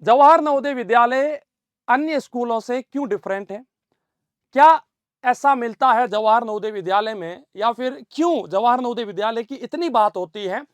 जवाहर नवोदय विद्यालय अन्य स्कूलों से क्यों डिफरेंट है? क्या ऐसा मिलता है जवाहर नवोदय विद्यालय में, या फिर क्यों जवाहर नवोदय विद्यालय की इतनी बात होती है?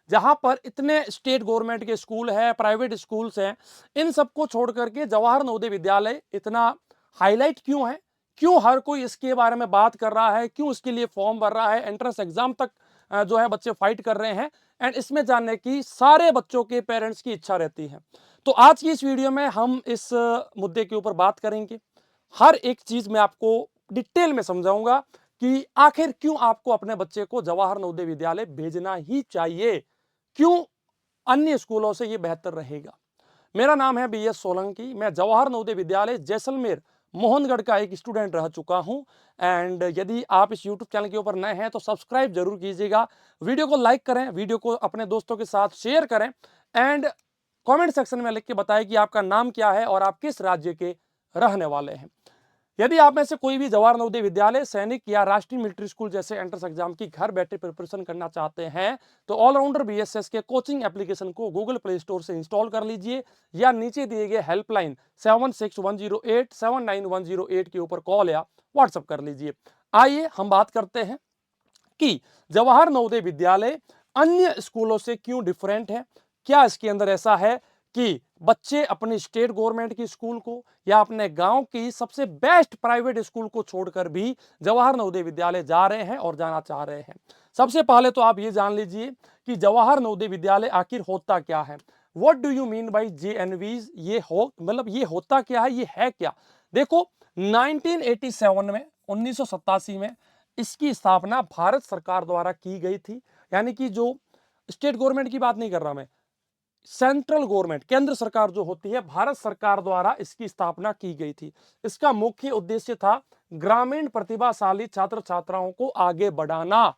जहां पर इतने स्टेट गवर्नमेंट के स्कूल है, प्राइवेट स्कूल्स हैं, इन सबको छोड़ करके जवाहर नवोदय विद्यालय इतना हाईलाइट क्यों है? क्यों हर कोई इसके बारे में बात कर रहा है? क्यों इसके लिए फॉर्म भर रहा है? एंट्रेंस एग्जाम तक जो है बच्चे फाइट कर रहे हैं। एंड इसमें जानने की सारे बच्चों के पेरेंट्स की इच्छा रहती है। तो आज की इस वीडियो में हम इस मुद्दे के ऊपर बात करेंगे। हर एक चीज मैं आपको डिटेल में समझाऊंगा कि आखिर क्यों आपको अपने बच्चे को जवाहर नवोदय विद्यालय भेजना ही चाहिए, क्यों अन्य स्कूलों से यह बेहतर रहेगा। मेरा नाम है BS सोलंकी। मैं जवाहर नवोदय विद्यालय जैसलमेर मोहनगढ़ का एक स्टूडेंट रह चुका हूं। एंड यदि आप इस YouTube चैनल के ऊपर नए हैं तो सब्सक्राइब जरूर कीजिएगा, वीडियो को लाइक करें, वीडियो को अपने दोस्तों के साथ शेयर करें, एंड कमेंट सेक्शन में लिख के बताएं कि आपका नाम क्या है और आप किस राज्य के रहने वाले हैं। यदि आप में से कोई भी जवाहर नवोदय विद्यालय, सैनिक या राष्ट्रीय मिलिट्री स्कूल जैसे एंट्रेंस एग्जाम की घर बैठे प्रिपरेशन करना चाहते हैं तो ऑलराउंडर BSS के कोचिंग एप्लीकेशन को गूगल प्ले स्टोर से इंस्टॉल कर लीजिए, या नीचे दिए गए हेल्पलाइन 7610879108 के ऊपर कॉल या व्हाट्सएप कर लीजिए। आइए हम बात करते हैं कि जवाहर नवोदय विद्यालय अन्य स्कूलों से क्यों डिफरेंट है। क्या इसके अंदर ऐसा है कि बच्चे अपनी स्टेट गवर्नमेंट की स्कूल को या अपने गांव की सबसे बेस्ट प्राइवेट स्कूल को छोड़कर भी जवाहर नवोदय विद्यालय जा रहे हैं और जाना चाह रहे हैं। सबसे पहले तो आप ये जान लीजिए कि जवाहर नवोदय विद्यालय आखिर होता क्या है। What do you mean by JNVs? ये हो मतलब ये होता क्या है, ये है क्या? देखो, 1987 में 1987 में इसकी स्थापना भारत सरकार द्वारा की गई थी। यानी कि जो स्टेट गवर्नमेंट की बात नहीं कर रहा मैं, सेंट्रल गवर्नमेंट, केंद्र सरकार जो होती है, भारत सरकार द्वारा इसकी स्थापना की गई थी। इसका मुख्य उद्देश्य था ग्रामीण प्रतिभाशाली छात्र छात्राओं को आगे बढ़ाना।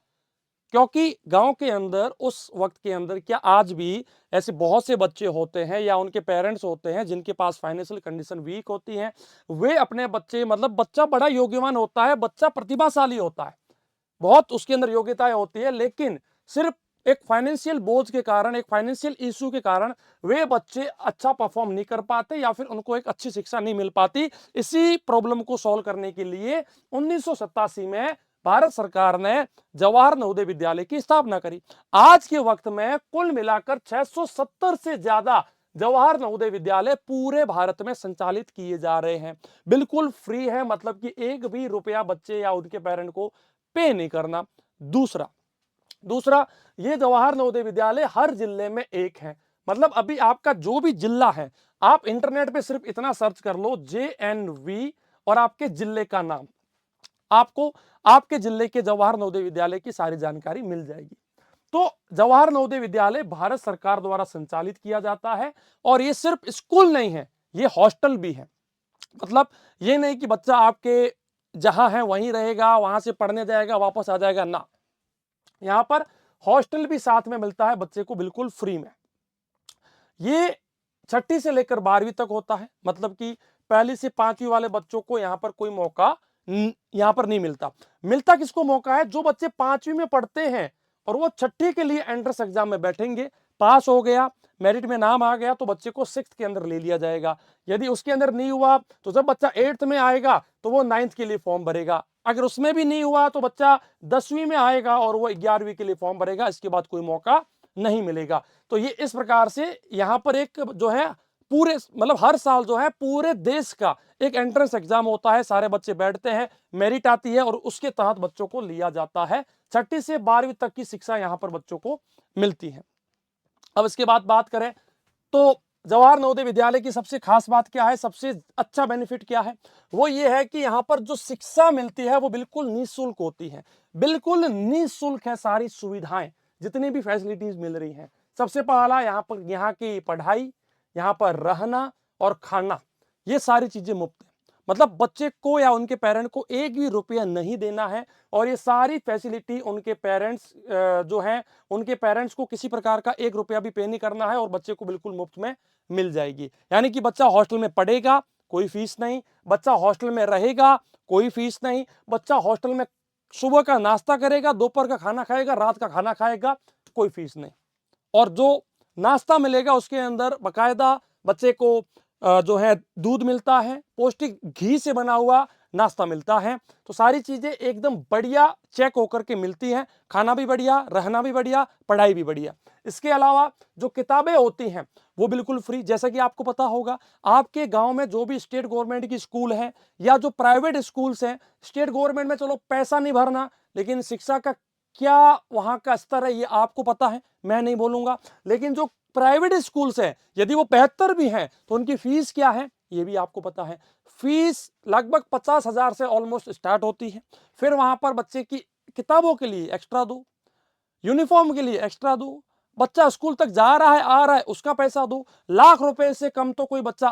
क्योंकि गांव के अंदर उस वक्त के अंदर, क्या आज भी ऐसे बहुत से बच्चे होते हैं या उनके पेरेंट्स होते हैं जिनके पास फाइनेंशियल कंडीशन वीक होती है। वे अपने बच्चे, मतलब बच्चा बड़ा योग्यवान होता है, बच्चा प्रतिभाशाली होता है, बहुत उसके अंदर योग्यताएं होती है, लेकिन सिर्फ एक फाइनेंशियल बोझ के कारण, एक फाइनेंशियल इशू के कारण वे बच्चे अच्छा परफॉर्म नहीं कर पाते या फिर उनको एक अच्छी शिक्षा नहीं मिल पाती। इसी प्रॉब्लम को सॉल्व करने के लिए 1987 में भारत सरकार ने जवाहर नवोदय विद्यालय की स्थापना करी। आज के वक्त में कुल मिलाकर 670 से ज्यादा जवाहर नवोदय विद्यालय पूरे भारत में संचालित किए जा रहे हैं। बिल्कुल फ्री है, मतलब कि एक भी रुपया बच्चे या उनके पेरेंट को पे नहीं करना। दूसरा दूसरा ये जवाहर नवोदय विद्यालय हर जिले में एक है। मतलब अभी आपका जो भी जिला है, आप इंटरनेट पे सिर्फ इतना सर्च कर लो JNV और आपके जिले का नाम, आपको आपके जिले के जवाहर नवोदय विद्यालय की सारी जानकारी मिल जाएगी। तो जवाहर नवोदय विद्यालय भारत सरकार द्वारा संचालित किया जाता है, और ये सिर्फ स्कूल नहीं है, ये हॉस्टल भी है। मतलब ये नहीं कि बच्चा आपके जहां है वहीं रहेगा, वहां से पढ़ने जाएगा वापस आ जाएगा, ना, यहां पर हॉस्टल भी साथ में मिलता है बच्चे को बिल्कुल फ्री में। ये छठी से लेकर 12वीं तक होता है, मतलब कि पहली से 5वीं वाले बच्चों को यहां पर कोई मौका यहां पर नहीं मिलता। मिलता किसको मौका है? जो बच्चे 5वीं में पढ़ते हैं और वो छठी के लिए एंट्रेंस एग्जाम में बैठेंगे, पास हो गया, मेरिट में नाम आ गया, तो बच्चे को 6th के अंदर ले लिया जाएगा। यदि उसके अंदर नहीं हुआ तो जब बच्चा 8th में आएगा तो वो 9th के लिए फॉर्म भरेगा। अगर उसमें भी नहीं हुआ तो बच्चा 10वीं में आएगा और वो 11वीं के लिए फॉर्म भरेगा। इसके बाद कोई मौका नहीं मिलेगा। तो ये इस प्रकार से यहां पर एक जो है पूरे, मतलब हर साल जो है पूरे देश का एक एंट्रेंस एग्जाम होता है, सारे बच्चे बैठते हैं, मेरिट आती है और उसके तहत बच्चों को लिया जाता है। छठी से 12वीं तक की शिक्षा यहां पर बच्चों को मिलती है। अब इसके बाद बात करें तो जवाहर नवोदय विद्यालय की सबसे खास बात क्या है, सबसे अच्छा बेनिफिट क्या है? वो ये है कि यहां पर जो शिक्षा मिलती है वो बिल्कुल निःशुल्क होती है। बिल्कुल निःशुल्क है सारी सुविधाएं, जितनी भी फैसिलिटीज मिल रही हैं। सबसे पहला, यहाँ पर यहाँ की पढ़ाई, यहाँ पर रहना और खाना, ये सारी चीजें मुफ्त है। मतलब बच्चे को या उनके पेरेंट को एक भी रुपया नहीं देना है, और ये सारी फैसिलिटी उनके पेरेंट्स जो हैं, उनके पेरेंट्स को किसी प्रकार का एक रुपया भी पे नहीं करना है और बच्चे को बिल्कुल मुफ्त में मिल जाएगी। यानी कि बच्चा हॉस्टल में पढ़ेगा, कोई फीस नहीं, बच्चा हॉस्टल में रहेगा, कोई फीस नहीं, बच्चा हॉस्टल में सुबह का नाश्ता करेगा, दोपहर का खाना खाएगा, रात का खाना खाएगा, कोई फीस नहीं। और जो नाश्ता मिलेगा उसके अंदर बकायदा बच्चे को जो है दूध मिलता है, पौष्टिक घी से बना हुआ नाश्ता मिलता है। तो सारी चीजें एकदम बढ़िया चेक होकर के मिलती हैं, खाना भी बढ़िया, रहना भी बढ़िया, पढ़ाई भी बढ़िया। इसके अलावा जो किताबें होती हैं वो बिल्कुल फ्री। जैसा कि आपको पता होगा, आपके गांव में जो भी स्टेट गवर्नमेंट की स्कूल है या जो प्राइवेट स्कूल्स हैं, स्टेट गवर्नमेंट में चलो पैसा नहीं भरना, लेकिन शिक्षा का क्या वहां का स्तर है ये आपको पता है, मैं नहीं बोलूंगा। लेकिन जो प्राइवेट स्कूल्स हैं, यदि वो बेहतर भी हैं, तो उनकी फीस क्या है ये भी आपको पता है। फीस लगभग 50,000 से ऑलमोस्ट स्टार्ट होती है। फिर वहां पर बच्चे की किताबों के लिए एक्स्ट्रा दो, यूनिफॉर्म के लिए एक्स्ट्रा दो, बच्चा स्कूल तक जा रहा है आ रहा है उसका पैसा दो। लाख रुपए से कम तो कोई बच्चा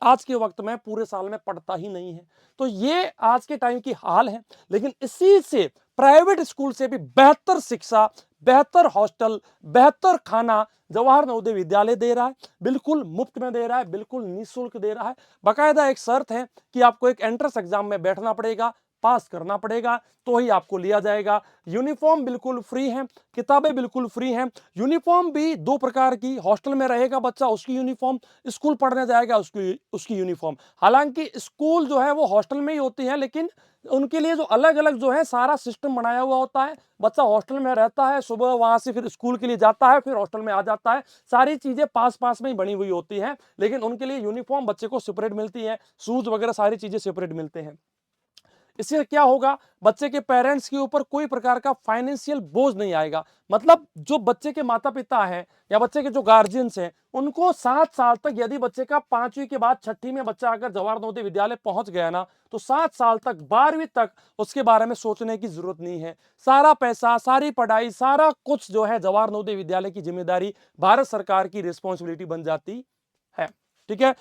आज के वक्त में पूरे साल में पढ़ता ही नहीं है। तो ये आज के टाइम की हाल है। लेकिन इसी से प्राइवेट स्कूल से भी बेहतर शिक्षा, बेहतर हॉस्टल, बेहतर खाना जवाहर नवोदय विद्यालय दे रहा है। बिल्कुल मुफ्त में दे रहा है, बिल्कुल निःशुल्क दे रहा है। बाकायदा एक शर्त है कि आपको एक एंट्रेंस एग्जाम में बैठना पड़ेगा, पास करना पड़ेगा, तो ही आपको लिया जाएगा। यूनिफॉर्म बिल्कुल फ्री है, किताबें बिल्कुल फ्री हैं। यूनिफॉर्म भी दो प्रकार की, हॉस्टल में रहेगा बच्चा उसकी यूनिफॉर्म, स्कूल पढ़ने जाएगा उसकी यूनिफॉर्म। हालांकि स्कूल जो है वो हॉस्टल में ही होती है, लेकिन उनके लिए जो अलग अलग जो है सारा सिस्टम बनाया हुआ होता है। बच्चा हॉस्टल में रहता है, सुबह वहां से फिर स्कूल के लिए जाता है, फिर हॉस्टल में आ जाता है। सारी चीजें पास पास में ही बनी हुई होती हैं, लेकिन उनके लिए यूनिफॉर्म बच्चे को सेपरेट मिलती है, शूज वगैरह सारी चीजें सेपरेट मिलते हैं। इससे क्या होगा, बच्चे के पेरेंट्स के ऊपर कोई प्रकार का फाइनेंशियल बोझ नहीं आएगा। मतलब जो बच्चे के माता पिता हैं या बच्चे के जो गार्जियंस हैं, उनको 7 साल तक, यदि बच्चे का 5वीं के बाद 6ठी में बच्चा अगर जवाहर नवोदय विद्यालय पहुंच गया ना, तो 7 साल तक 12वीं तक उसके बारे में सोचने की जरूरत नहीं है। सारा पैसा, सारी पढ़ाई, सारा कुछ जो है जवाहर नवोदय विद्यालय की जिम्मेदारी भारत सरकार की रिस्पॉन्सिबिलिटी बन जाती है। ठीक है।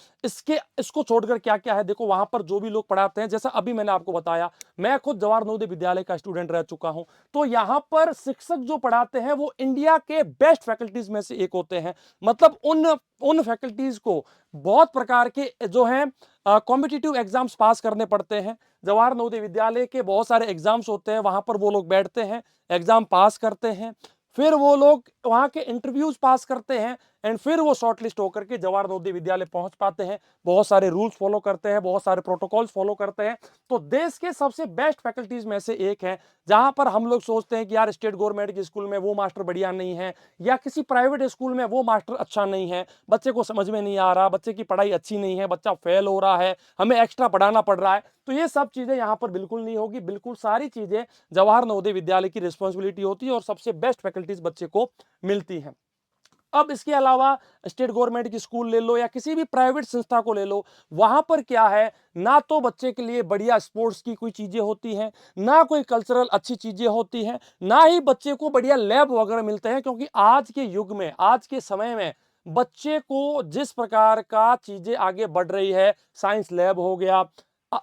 इसको छोड़कर क्या क्या है, देखो वहां पर जो भी लोग पढ़ाते हैं, जैसा अभी मैंने आपको बताया, मैं खुद जवाहर नवोदय विद्यालय का स्टूडेंट रह चुका हूं। तो यहां पर शिक्षक जो पढ़ाते हैं वो इंडिया के बेस्ट फैकल्टीज में से एक होते हैं। मतलब उन फैकल्टीज को बहुत प्रकार के जो है कॉम्पिटिटिव एग्जाम्स पास करने पड़ते हैं। जवाहर नवोदय विद्यालय के बहुत सारे एग्जाम्स होते हैं, वहां पर वो लोग बैठते हैं, एग्जाम पास करते हैं, फिर वो लोग वहां के इंटरव्यूज पास करते हैं, एंड फिर वो शॉर्टलिस्ट होकर के जवाहर नवोदय विद्यालय पहुंच पाते हैं। बहुत सारे रूल्स फॉलो करते हैं, बहुत सारे प्रोटोकॉल्स फॉलो करते हैं। तो देश के सबसे बेस्ट फैकल्टीज में से एक है, जहां पर हम लोग सोचते हैं कि यार स्टेट गवर्नमेंट के स्कूल में वो मास्टर बढ़िया नहीं है, या किसी प्राइवेट स्कूल में वो मास्टर अच्छा नहीं है, बच्चे को समझ में नहीं आ रहा, बच्चे की पढ़ाई अच्छी नहीं है, बच्चा फेल हो रहा है, हमें एक्स्ट्रा पढ़ाना पड़ रहा है। तो ये सब चीजें यहाँ पर बिल्कुल नहीं होगी। बिल्कुल सारी चीजें जवाहर नवोदय विद्यालय की रिस्पॉन्सिबिलिटी होती है और सबसे बेस्ट फैकल्टीज बच्चे को मिलती हैं। अब इसके अलावा स्टेट गवर्नमेंट की स्कूल ले लो या किसी भी प्राइवेट संस्था को ले लो, वहां पर क्या है, ना तो बच्चे के लिए बढ़िया स्पोर्ट्स की कोई चीजें होती हैं, ना कोई कल्चरल अच्छी चीजें होती हैं, ना ही बच्चे को बढ़िया लैब वगैरह मिलते हैं। क्योंकि आज के युग में, आज के समय में बच्चे को जिस प्रकार का चीजें आगे बढ़ रही है, साइंस लैब हो गया,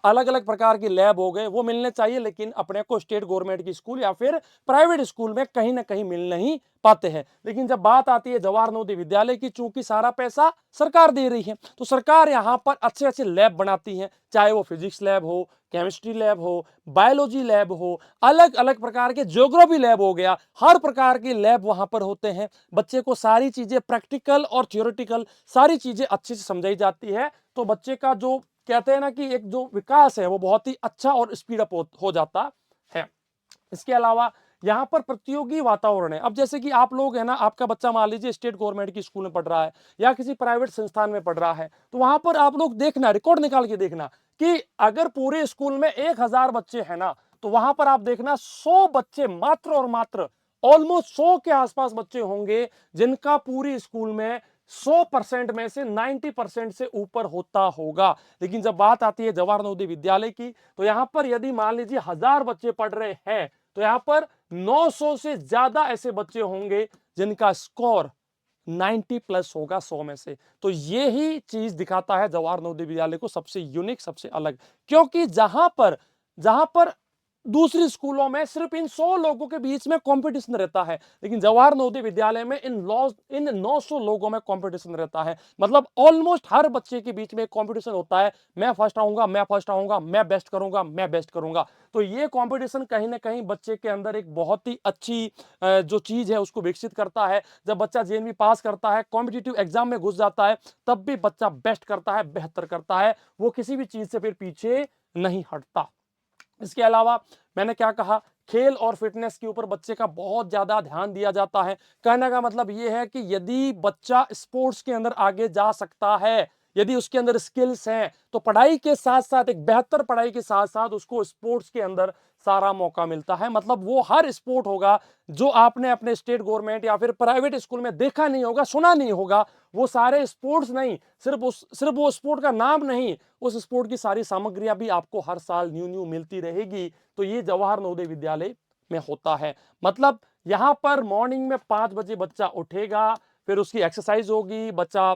अलग अलग प्रकार की लैब हो गए, वो मिलने चाहिए, लेकिन अपने को स्टेट गवर्नमेंट की स्कूल या फिर प्राइवेट स्कूल में कहीं ना कहीं मिल नहीं पाते हैं। लेकिन जब बात आती है जवाहर नवोदय विद्यालय की, चूंकि सारा पैसा सरकार दे रही है, तो सरकार यहां पर अच्छे अच्छे लैब बनाती है, चाहे वो फिजिक्स लैब हो, केमिस्ट्री लैब हो, बायोलॉजी लैब हो, अलग अलग प्रकार के ज्योग्राफी लैब हो गया, हर प्रकार के लैब वहां पर होते हैं। बच्चे को सारी चीजें प्रैक्टिकल और थियोरेटिकल सारी चीजें अच्छे से समझाई जाती है। तो बच्चे का जो कहते हैं ना कि एक जो विकास है वो बहुत ही अच्छा और स्पीड अप हो जाता है। इसके अलावा यहाँ पर प्रतियोगी वातावरण है। अब जैसे कि आप लोग है ना, आपका बच्चा मान लीजिए स्टेट गवर्नमेंट की स्कूल में पढ़ रहा है या किसी प्राइवेट संस्थान में पढ़ रहा है, तो वहां पर आप लोग देखना, रिकॉर्ड निकाल के देखना कि अगर पूरे स्कूल में 1,000 बच्चे हैं ना, तो वहां पर आप देखना 100 बच्चे मात्र और मात्र, ऑलमोस्ट 100 के आसपास बच्चे होंगे जिनका पूरी स्कूल में 100% में से 90% से ऊपर होता होगा। लेकिन जब बात आती है जवाहर नवोदय विद्यालय की, तो यहां पर यदि मान लीजिए 1,000 बच्चे पढ़ रहे हैं, तो यहां पर 900 से ज्यादा ऐसे बच्चे होंगे जिनका स्कोर 90 प्लस होगा 100 में से। तो ये ही चीज दिखाता है जवाहर नवोदय विद्यालय को सबसे यूनिक, सबसे अलग। क्योंकि जहां पर दूसरी स्कूलों में सिर्फ इन 100 लोगों के बीच में कंपटीशन रहता है, लेकिन जवाहर नवोदय विद्यालय में इन 900 लोगों में कंपटीशन रहता है। मतलब ऑलमोस्ट हर बच्चे के बीच में कंपटीशन होता है, मैं फर्स्ट आऊंगा, मैं फर्स्ट आऊंगा, मैं बेस्ट करूंगा, मैं बेस्ट करूंगा। तो ये कंपटीशन कहीं ना कहीं बच्चे के अंदर एक बहुत ही अच्छी जो चीज है उसको विकसित करता है। जब बच्चा जेएनवी पास करता है, कॉम्पिटिटिव एग्जाम में घुस जाता है, तब भी बच्चा बेस्ट करता है, बेहतर करता है, वो किसी भी चीज से फिर पीछे नहीं हटता। इसके अलावा मैंने क्या कहा, खेल और फिटनेस के ऊपर बच्चे का बहुत ज्यादा ध्यान दिया जाता है। कहने का मतलब यह है कि यदि बच्चा स्पोर्ट्स के अंदर आगे जा सकता है, यदि उसके अंदर स्किल्स हैं, तो पढ़ाई के साथ साथ, एक बेहतर पढ़ाई के साथ साथ उसको स्पोर्ट्स के अंदर सारा मौका मिलता है। मतलब वो हर स्पोर्ट होगा जो आपने अपने स्टेट गवर्नमेंट या फिर प्राइवेट स्कूल में देखा नहीं होगा, सुना नहीं होगा, वो सारे स्पोर्ट्स नहीं, सिर्फ वो स्पोर्ट का नाम नहीं, उस स्पोर्ट की सारी सामग्रियां भी आपको हर साल न्यू न्यू मिलती रहेगी। तो ये जवाहर नवोदय विद्यालय में होता है। मतलब यहां पर मॉर्निंग में 5 बजे बच्चा उठेगा, फिर उसकी एक्सरसाइज होगी, बच्चा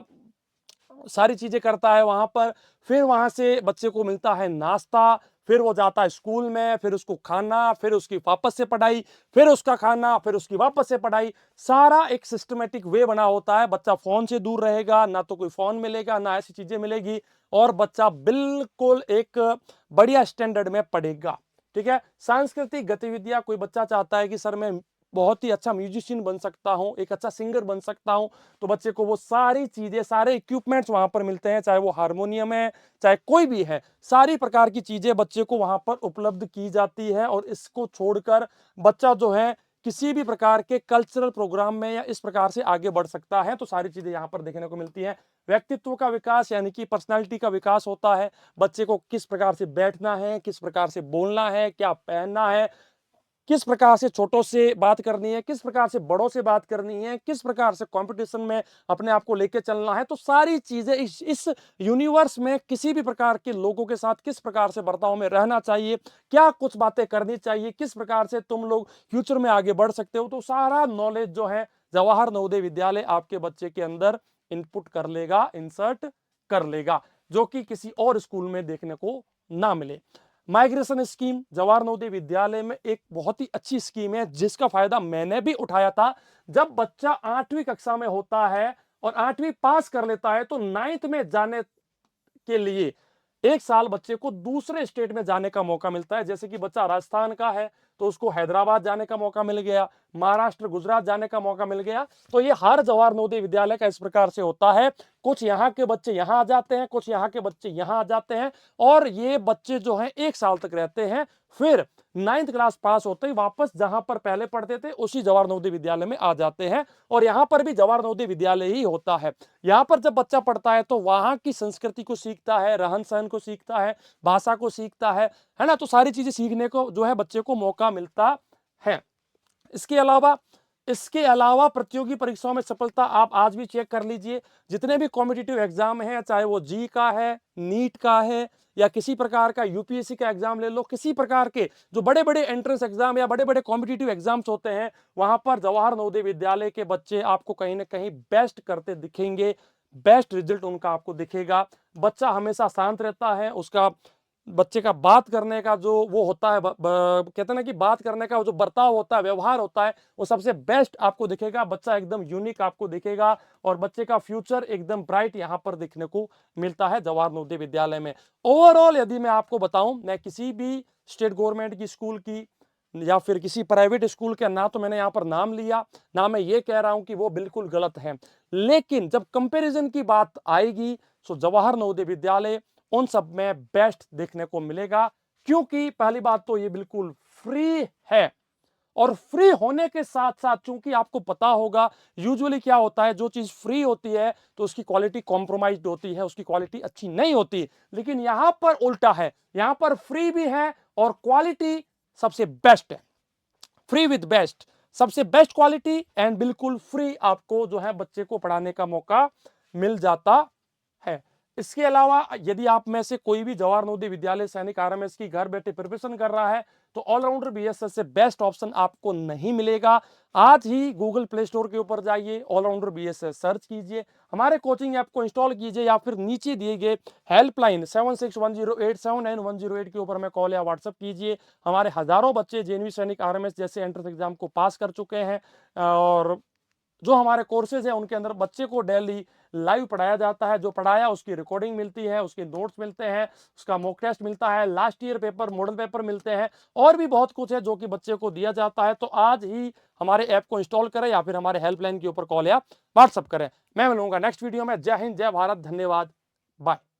सारी चीजें करता है वहां पर, फिर वहां से बच्चे को मिलता है नाश्ता, फिर वो जाता है स्कूल में, फिर उसको खाना, फिर उसकी वापस से पढ़ाई, फिर उसका खाना, फिर उसकी वापस से पढ़ाई। सारा एक सिस्टमेटिक वे बना होता है। बच्चा फोन से दूर रहेगा, ना तो कोई फोन मिलेगा, ना ऐसी चीजें मिलेगी, और बच्चा बिल्कुल एक बढ़िया स्टैंडर्ड में पढ़ेगा। ठीक है। सांस्कृतिक गतिविधियां, कोई बच्चा चाहता है कि सर मैं बहुत ही अच्छा म्यूजिशियन बन सकता हूं, एक अच्छा सिंगर बन सकता हूं, तो बच्चे को वो सारी चीजें, सारे इक्विपमेंट्स वहां पर मिलते हैं, चाहे वो हारमोनियम है, चाहे कोई भी है, सारी प्रकार की चीजें बच्चे को वहां पर उपलब्ध की जाती है। और इसको छोड़कर बच्चा जो है किसी भी प्रकार के कल्चरल प्रोग्राम में या इस प्रकार से आगे बढ़ सकता है। तो सारी चीजें यहां पर देखने को मिलती है। व्यक्तित्व का विकास यानी कि पर्सनालिटी का विकास होता है। बच्चे को किस प्रकार से बैठना है, किस प्रकार से बोलना है, क्या पहनना है, किस प्रकार से छोटों से बात करनी है, किस प्रकार से बड़ों से बात करनी है, किस प्रकार से कंपटीशन में अपने आप को लेके चलना है। तो सारी चीजें इस यूनिवर्स में किसी भी प्रकार के लोगों के साथ किस प्रकार से बर्ताव में रहना चाहिए, क्या कुछ बातें करनी चाहिए, किस प्रकार से तुम लोग फ्यूचर में आगे बढ़ सकते हो, तो सारा नॉलेज जो है जवाहर नवोदय विद्यालय आपके बच्चे के अंदर इनपुट कर लेगा, इंसर्ट कर लेगा, जो कि किसी और स्कूल में देखने को ना मिले। माइग्रेशन स्कीम जवाहर नवोदय विद्यालय में एक बहुत ही अच्छी स्कीम है, जिसका फायदा मैंने भी उठाया था। जब बच्चा 8वीं कक्षा में होता है और 8वीं पास कर लेता है, तो 9th में जाने के लिए 1 साल बच्चे को दूसरे स्टेट में जाने का मौका मिलता है। जैसे कि बच्चा राजस्थान का है तो उसको हैदराबाद जाने का मौका मिल गया, महाराष्ट्र, गुजरात जाने का मौका मिल गया। तो ये हर जवाहर नवोदय विद्यालय का इस प्रकार से होता है। कुछ यहाँ के बच्चे यहाँ आ जाते हैं, कुछ यहाँ के बच्चे यहाँ आ जाते हैं, और ये बच्चे जो हैं 1 साल तक रहते हैं, फिर 9th क्लास पास होते ही वापस जहां पर पहले पढ़ते थे उसी जवाहर नवोदय विद्यालय में आ जाते हैं। और यहाँ पर भी जवाहर नवोदय विद्यालय ही होता है। यहाँ पर जब बच्चा पढ़ता है तो वहां की संस्कृति को सीखता है, रहन सहन को सीखता है, भाषा को सीखता है ना। तो सारी चीजें सीखने को जो है बच्चे को मौका मिलता है। इसके अलावा प्रतियोगी परीक्षाओं में सफलता आप आज भी चेक कर लीजिए। जितने भी कॉम्पिटिटिव एग्जाम हैं, चाहे वो जी का है, नीट का है, या किसी प्रकार का यूपीएससी का एग्जाम ले लो, किसी प्रकार के जो बड़े बड़े एंट्रेंस एग्जाम या बड़े बड़े कॉम्पिटिटिव एग्जाम्स होते हैं, वहां पर जवाहर नवोदय विद्यालय के बच्चे आपको कहीं ना कहीं बेस्ट करते दिखेंगे, बेस्ट रिजल्ट उनका आपको दिखेगा। बच्चा हमेशा शांत रहता है, उसका बच्चे का बात करने का जो वो होता है, कहते हैं ना कि बात करने का जो बर्ताव होता है, व्यवहार होता है, वो सबसे बेस्ट आपको दिखेगा। बच्चा एकदम यूनिक आपको दिखेगा, और बच्चे का फ्यूचर एकदम ब्राइट यहाँ पर देखने को मिलता है जवाहर नवोदय विद्यालय में। ओवरऑल यदि मैं आपको बताऊं, मैं किसी भी स्टेट गवर्नमेंट की स्कूल की या फिर किसी प्राइवेट स्कूल का ना तो मैंने यहाँ पर नाम लिया, ना मैं ये कह रहा हूं कि वो बिल्कुल गलत है, लेकिन जब कंपैरिजन की बात आएगी तो जवाहर नवोदय विद्यालय उन सब में बेस्ट देखने को मिलेगा। क्योंकि पहली बात तो ये बिल्कुल फ्री है, और फ्री होने के साथ साथ, चूंकि आपको पता होगा यूजुअली क्या होता है, जो चीज फ्री होती है तो उसकी क्वालिटी कॉम्प्रोमाइज्ड होती है, उसकी क्वालिटी अच्छी नहीं होती। लेकिन यहां पर उल्टा है, यहां पर फ्री भी है और क्वालिटी सबसे बेस्ट है, फ्री विद बेस्ट, सबसे बेस्ट क्वालिटी एंड बिल्कुल फ्री आपको जो है बच्चे को पढ़ाने का मौका मिल जाता है। इसके अलावा यदि आप में से कोई भी जवाहर नवोदय विद्यालय सैनिक आरएमएस की घर बैठे प्रिपरेशन कर रहा है, तो ऑलराउंडर बीएसएस से बेस्ट ऑप्शन आपको नहीं मिलेगा। आज ही गूगल प्ले स्टोर के ऊपर जाइए, ऑलराउंडर बीएसएस सर्च कीजिए, हमारे कोचिंग ऐप को इंस्टॉल कीजिए, या फिर नीचे दिए गए हेल्पलाइन 7610879108 के ऊपर में कॉल या व्हाट्सएप कीजिए। हमारे हजारों बच्चे जेएनवी सैनिक आरएमएस जैसे एंट्रेंस एग्जाम को पास कर चुके हैं, और जो हमारे कोर्सेज हैं उनके अंदर बच्चे को डेली लाइव पढ़ाया जाता है। जो पढ़ाया उसकी रिकॉर्डिंग मिलती है, उसके नोट्स मिलते हैं, उसका मॉक टेस्ट मिलता है, last year paper, model paper मिलते हैं, और भी बहुत कुछ है जो कि बच्चे को दिया जाता है। तो आज ही हमारे ऐप को इंस्टॉल करें या फिर हमारे हेल्पलाइन के ऊपर कॉल या व्हाट्सअप करें। मैं मिलूंगा नेक्स्ट वीडियो में। जय हिंद, जय भारत, धन्यवाद, बाय।